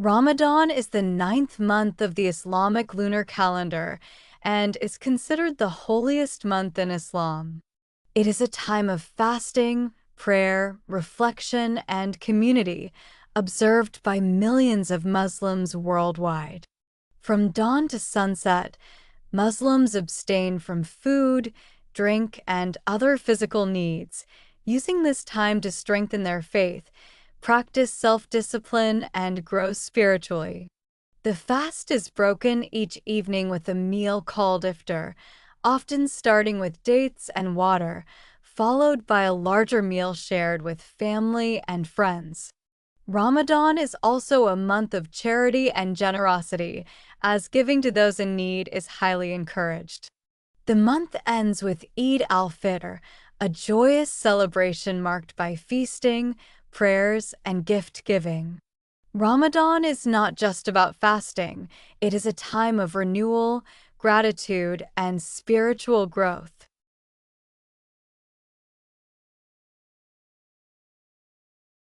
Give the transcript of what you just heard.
Ramadan is the ninth month of the Islamic lunar calendar and is considered the holiest month in Islam. It is a time of fasting, prayer, reflection, and community observed by millions of Muslims worldwide. From dawn to sunset, Muslims abstain from food, drink, and other physical needs, using this time to strengthen their faith, practice self-discipline, and grow spiritually. The fast is broken each evening with a meal called Iftar, often starting with dates and water, followed by a larger meal shared with family and friends. Ramadan is also a month of charity and generosity, as giving to those in need is highly encouraged. The month ends with Eid al-Fitr, a joyous celebration marked by feasting, prayers, and gift-giving. Ramadan is not just about fasting, it is a time of renewal, gratitude, and spiritual growth.